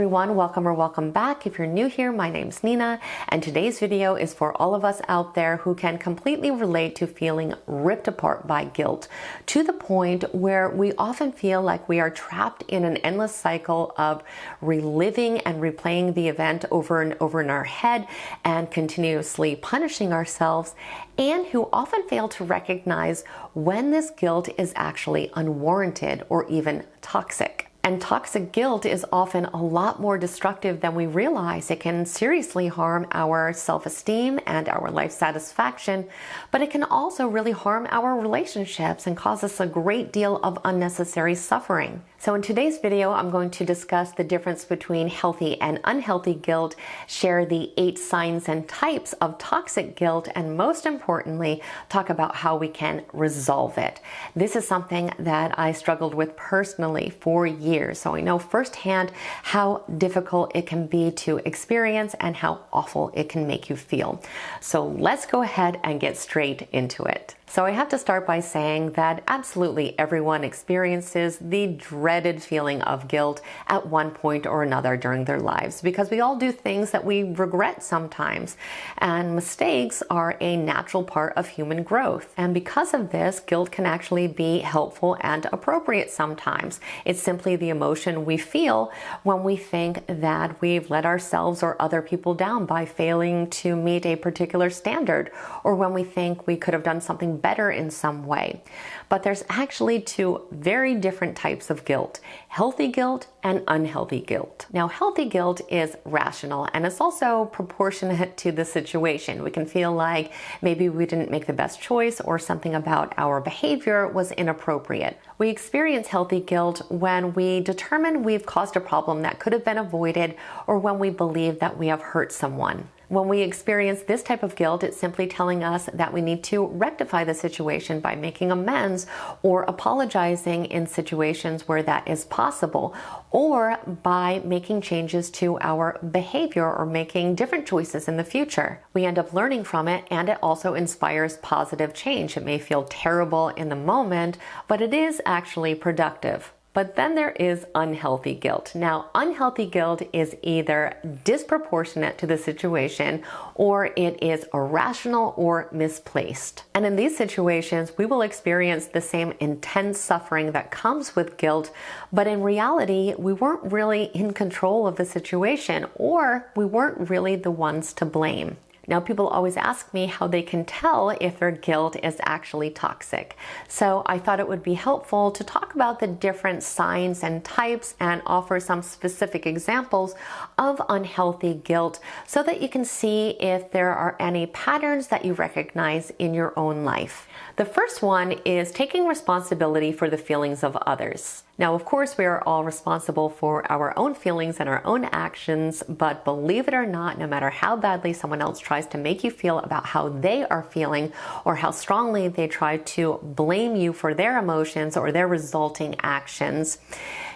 everyone, welcome or welcome back. If you're new here, my name's Nina, and today's video is for all of us out there who can completely relate to feeling ripped apart by guilt, to the point where we often feel like we are trapped in an endless cycle of reliving and replaying the event over and over in our head and continuously punishing ourselves, and who often fail to recognize when this guilt is actually unwarranted or even toxic. And toxic guilt is often a lot more destructive than we realize. It can seriously harm our self-esteem and our life satisfaction, but it can also really harm our relationships and cause us a great deal of unnecessary suffering. So in today's video, I'm going to discuss the difference between healthy and unhealthy guilt, share the 8 signs and types of toxic guilt, and most importantly, talk about how we can resolve it. This is something that I struggled with personally for years, so I know firsthand how difficult it can be to experience and how awful it can make you feel. So let's go ahead and get straight into it. So I have to start by saying that absolutely everyone experiences the dreaded feeling of guilt at one point or another during their lives, because we all do things that we regret sometimes, and mistakes are a natural part of human growth. And because of this, guilt can actually be helpful and appropriate sometimes. It's simply the emotion we feel when we think that we've let ourselves or other people down by failing to meet a particular standard, or when we think we could have done something better in some way. But there's actually 2 very different types of guilt: healthy guilt and unhealthy guilt. Now, healthy guilt is rational, and it's also proportionate to the situation. We can feel like maybe we didn't make the best choice, or something about our behavior was inappropriate. We experience healthy guilt when we determine we've caused a problem that could have been avoided, or when we believe that we have hurt someone. When we experience this type of guilt, it's simply telling us that we need to rectify the situation by making amends or apologizing in situations where that is possible, or by making changes to our behavior or making different choices in the future. We end up learning from it, and it also inspires positive change. It may feel terrible in the moment, but it is actually productive. But then there is unhealthy guilt. Now, unhealthy guilt is either disproportionate to the situation, or it is irrational or misplaced. And in these situations, we will experience the same intense suffering that comes with guilt, but in reality, we weren't really in control of the situation, or we weren't really the ones to blame. Now, people always ask me how they can tell if their guilt is actually toxic. So I thought it would be helpful to talk about the different signs and types and offer some specific examples of unhealthy guilt, so that you can see if there are any patterns that you recognize in your own life. The first one is taking responsibility for the feelings of others. Now, of course, we are all responsible for our own feelings and our own actions, but believe it or not, no matter how badly someone else tries to make you feel about how they are feeling, or how strongly they try to blame you for their emotions or their resulting actions,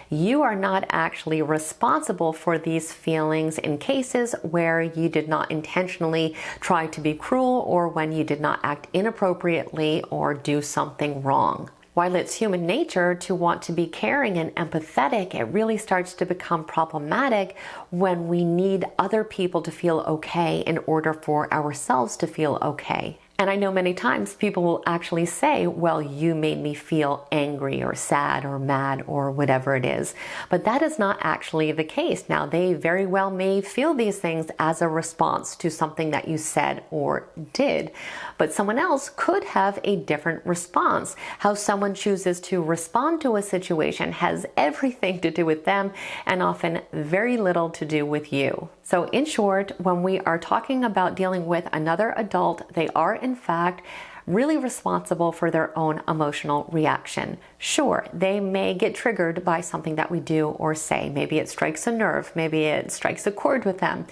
you are not actually responsible for these feelings in cases where you did not intentionally try to be cruel, or when you did not act inappropriately or do something wrong. While it's human nature to want to be caring and empathetic, it really starts to become problematic when we need other people to feel okay in order for ourselves to feel okay. And I know many times people will actually say, well, you made me feel angry or sad or mad or whatever it is. But that is not actually the case. Now, they very well may feel these things as a response to something that you said or did, but someone else could have a different response. How someone chooses to respond to a situation has everything to do with them, and often very little to do with you. So in short, when we are talking about dealing with another adult, they are in fact really responsible for their own emotional reaction. Sure, they may get triggered by something that we do or say. Maybe it strikes a nerve, maybe it strikes a chord with them.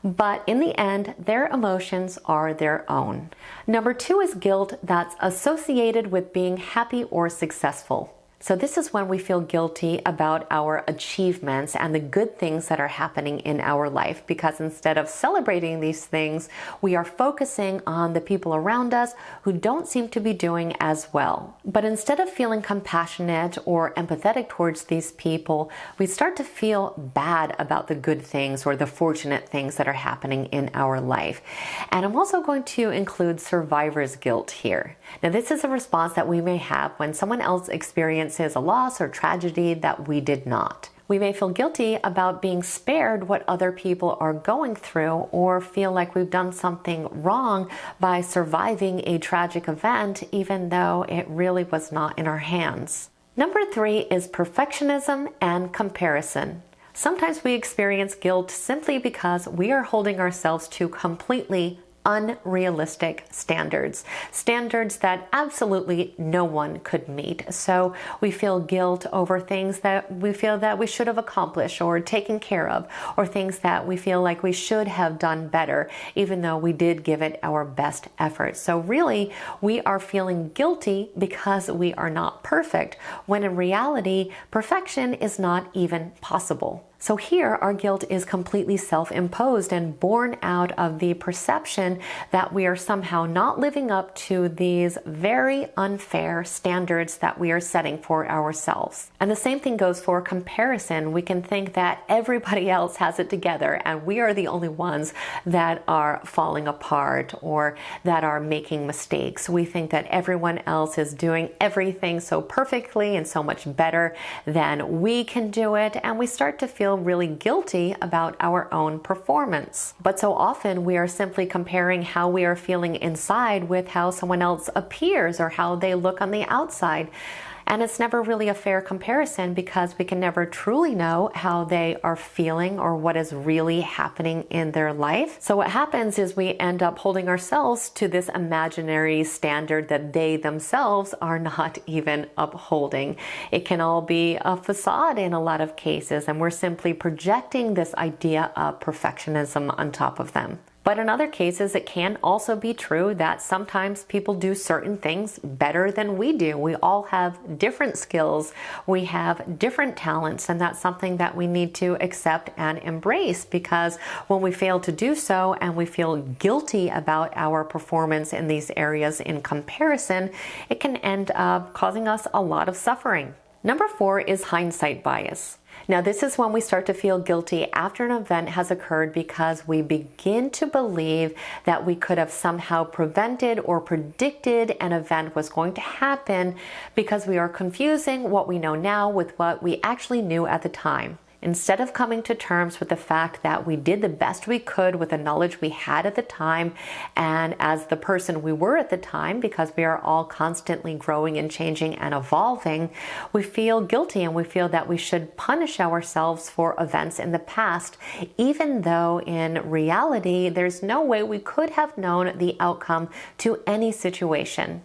But in the end, their emotions are their own. Number 2 is guilt that's associated with being happy or successful. So this is when we feel guilty about our achievements and the good things that are happening in our life, because instead of celebrating these things, we are focusing on the people around us who don't seem to be doing as well. But instead of feeling compassionate or empathetic towards these people, we start to feel bad about the good things or the fortunate things that are happening in our life. And I'm also going to include survivor's guilt here. Now, this is a response that we may have when someone else experiences a loss or tragedy that we did not. We may feel guilty about being spared what other people are going through, or feel like we've done something wrong by surviving a tragic event, even though it really was not in our hands. Number 3 is perfectionism and comparison. Sometimes we experience guilt simply because we are holding ourselves to completely unrealistic standards that absolutely no one could meet. So we feel guilt over things that we feel that we should have accomplished or taken care of, or things that we feel like we should have done better, even though we did give it our best effort. So really, we are feeling guilty because we are not perfect, when in reality, perfection is not even possible. So here, our guilt is completely self-imposed and born out of the perception that we are somehow not living up to these very unfair standards that we are setting for ourselves. And the same thing goes for comparison. We can think that everybody else has it together and we are the only ones that are falling apart or that are making mistakes. We think that everyone else is doing everything so perfectly and so much better than we can do it, and we start to feel really guilty about our own performance. But so often we are simply comparing how we are feeling inside with how someone else appears or how they look on the outside. And it's never really a fair comparison, because we can never truly know how they are feeling or what is really happening in their life. So what happens is we end up holding ourselves to this imaginary standard that they themselves are not even upholding. It can all be a facade in a lot of cases, and we're simply projecting this idea of perfectionism on top of them. But in other cases, it can also be true that sometimes people do certain things better than we do. We all have different skills, we have different talents, and that's something that we need to accept and embrace, because when we fail to do so and we feel guilty about our performance in these areas in comparison, it can end up causing us a lot of suffering. Number 4 is hindsight bias. Now, this is when we start to feel guilty after an event has occurred, because we begin to believe that we could have somehow prevented or predicted an event was going to happen, because we are confusing what we know now with what we actually knew at the time. Instead of coming to terms with the fact that we did the best we could with the knowledge we had at the time and as the person we were at the time, because we are all constantly growing and changing and evolving, we feel guilty and we feel that we should punish ourselves for events in the past, even though in reality, there's no way we could have known the outcome to any situation.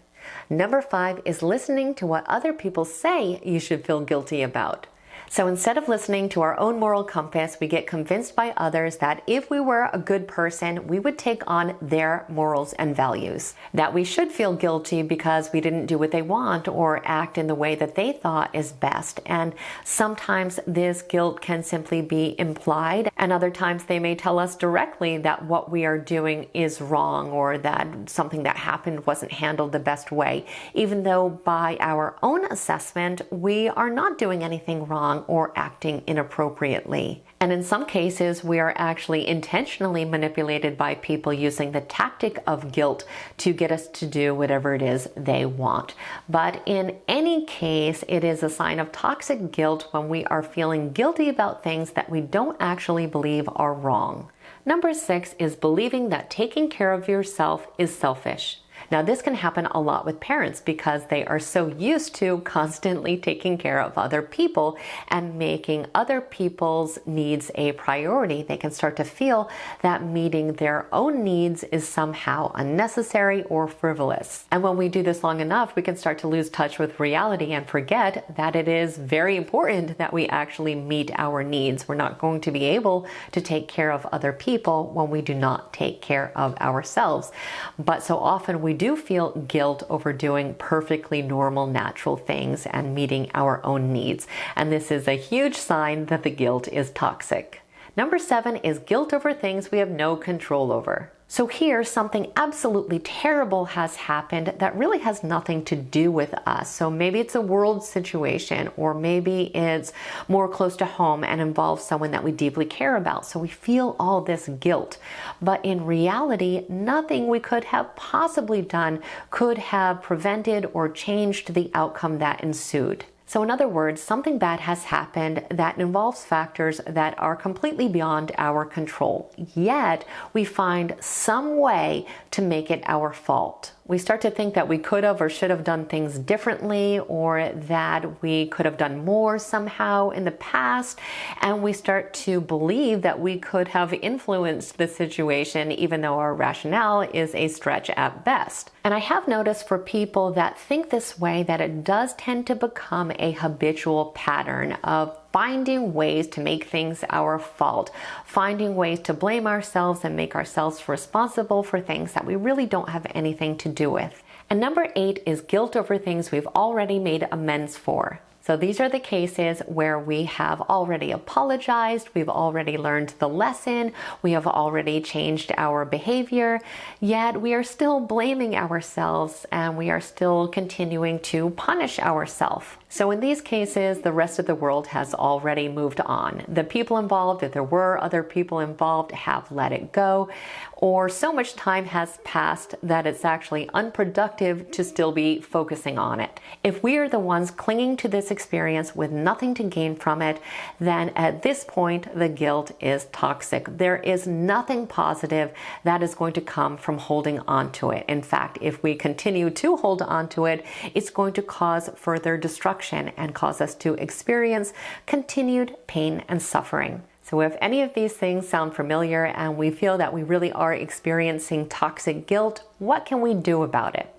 Number 5 is listening to what other people say you should feel guilty about. So instead of listening to our own moral compass, we get convinced by others that if we were a good person, we would take on their morals and values. That we should feel guilty because we didn't do what they want or act in the way that they thought is best. And sometimes this guilt can simply be implied, and other times they may tell us directly that what we are doing is wrong, or that something that happened wasn't handled the best way, even though by our own assessment, we are not doing anything wrong or acting inappropriately. And in some cases, we are actually intentionally manipulated by people using the tactic of guilt to get us to do whatever it is they want. But in any case, it is a sign of toxic guilt when we are feeling guilty about things that we don't actually believe are wrong. Number 6 is believing that taking care of yourself is selfish. Now, this can happen a lot with parents because they are so used to constantly taking care of other people and making other people's needs a priority. They can start to feel that meeting their own needs is somehow unnecessary or frivolous. And when we do this long enough, we can start to lose touch with reality and forget that it is very important that we actually meet our needs. We're not going to be able to take care of other people when we do not take care of ourselves. But so often we we do feel guilt over doing perfectly normal, natural things and meeting our own needs. And this is a huge sign that the guilt is toxic. Number 7 is guilt over things we have no control over. So here, something absolutely terrible has happened that really has nothing to do with us. So maybe it's a world situation, or maybe it's more close to home and involves someone that we deeply care about. So we feel all this guilt. But in reality, nothing we could have possibly done could have prevented or changed the outcome that ensued. So in other words, something bad has happened that involves factors that are completely beyond our control. Yet we find some way to make it our fault. We start to think that we could have or should have done things differently, or that we could have done more somehow in the past. And we start to believe that we could have influenced the situation, even though our rationale is a stretch at best. And I have noticed for people that think this way that it does tend to become a habitual pattern of finding ways to make things our fault, finding ways to blame ourselves and make ourselves responsible for things that we really don't have anything to do with. And number 8 is guilt over things we've already made amends for. So these are the cases where we have already apologized, we've already learned the lesson, we have already changed our behavior, yet we are still blaming ourselves and we are still continuing to punish ourselves. So in these cases, the rest of the world has already moved on. The people involved, if there were other people involved, have let it go, or so much time has passed that it's actually unproductive to still be focusing on it. If we are the ones clinging to this experience with nothing to gain from it, then at this point, the guilt is toxic. There is nothing positive that is going to come from holding on to it. In fact, if we continue to hold on to it, it's going to cause further destruction and cause us to experience continued pain and suffering. So if any of these things sound familiar and we feel that we really are experiencing toxic guilt, what can we do about it?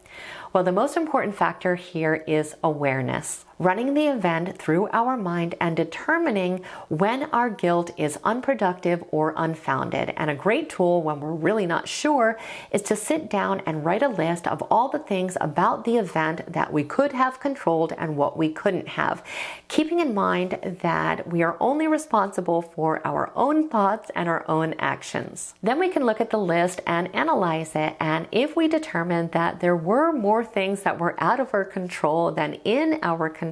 Well, the most important factor here is awareness. Running the event through our mind and determining when our guilt is unproductive or unfounded. And a great tool when we're really not sure is to sit down and write a list of all the things about the event that we could have controlled and what we couldn't have. Keeping in mind that we are only responsible for our own thoughts and our own actions. Then we can look at the list and analyze it. And if we determine that there were more things that were out of our control than in our control,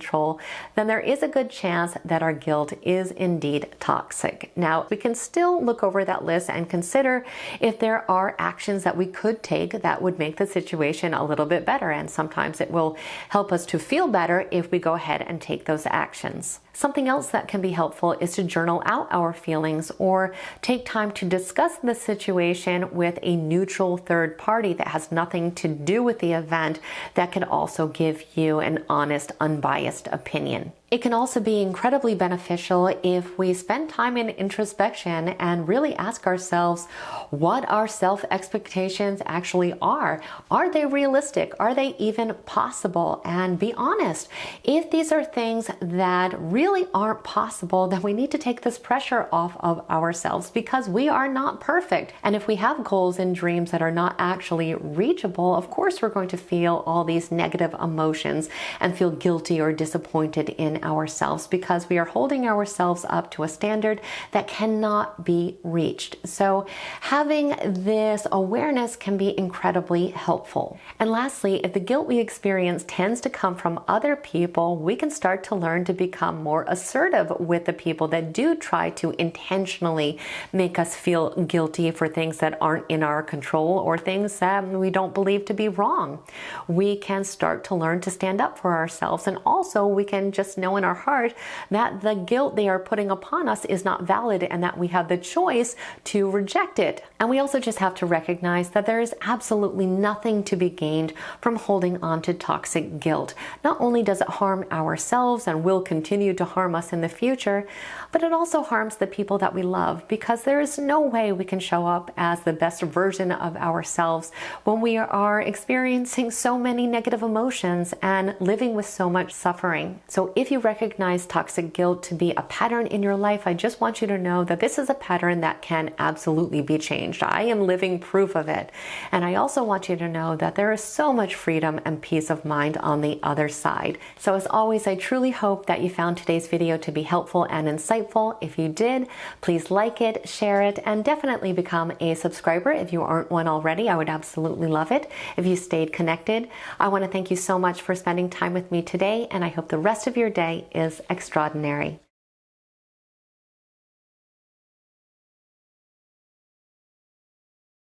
then there is a good chance that our guilt is indeed toxic. Now, we can still look over that list and consider if there are actions that we could take that would make the situation a little bit better. And sometimes it will help us to feel better if we go ahead and take those actions. Something else that can be helpful is to journal out our feelings or take time to discuss the situation with a neutral third party that has nothing to do with the event that can also give you an honest, unbiased opinion. It can also be incredibly beneficial if we spend time in introspection and really ask ourselves what our self-expectations actually are. Are they realistic? Are they even possible? And be honest. If these are things that really aren't possible, then we need to take this pressure off of ourselves because we are not perfect. And if we have goals and dreams that are not actually reachable, of course we're going to feel all these negative emotions and feel guilty or disappointed in ourselves because we are holding ourselves up to a standard that cannot be reached. So having this awareness can be incredibly helpful. And lastly, if the guilt we experience tends to come from other people, we can start to learn to become more assertive with the people that do try to intentionally make us feel guilty for things that aren't in our control or things that we don't believe to be wrong. We can start to learn to stand up for ourselves, and also we can just know in our heart that the guilt they are putting upon us is not valid and that we have the choice to reject it. And we also just have to recognize that there is absolutely nothing to be gained from holding on to toxic guilt. Not only does it harm ourselves and will continue to harm us in the future, but it also harms the people that we love, because there is no way we can show up as the best version of ourselves when we are experiencing so many negative emotions and living with so much suffering. So if you you recognize toxic guilt to be a pattern in your life, I just want you to know that this is a pattern that can absolutely be changed. I am living proof of it. And I also want you to know that there is so much freedom and peace of mind on the other side. So as always, I truly hope that you found today's video to be helpful and insightful. If you did, please like it, share it, and definitely become a subscriber if you aren't one already. I would absolutely love it if you stayed connected. I want to thank you so much for spending time with me today, and I hope the rest of your day is extraordinary.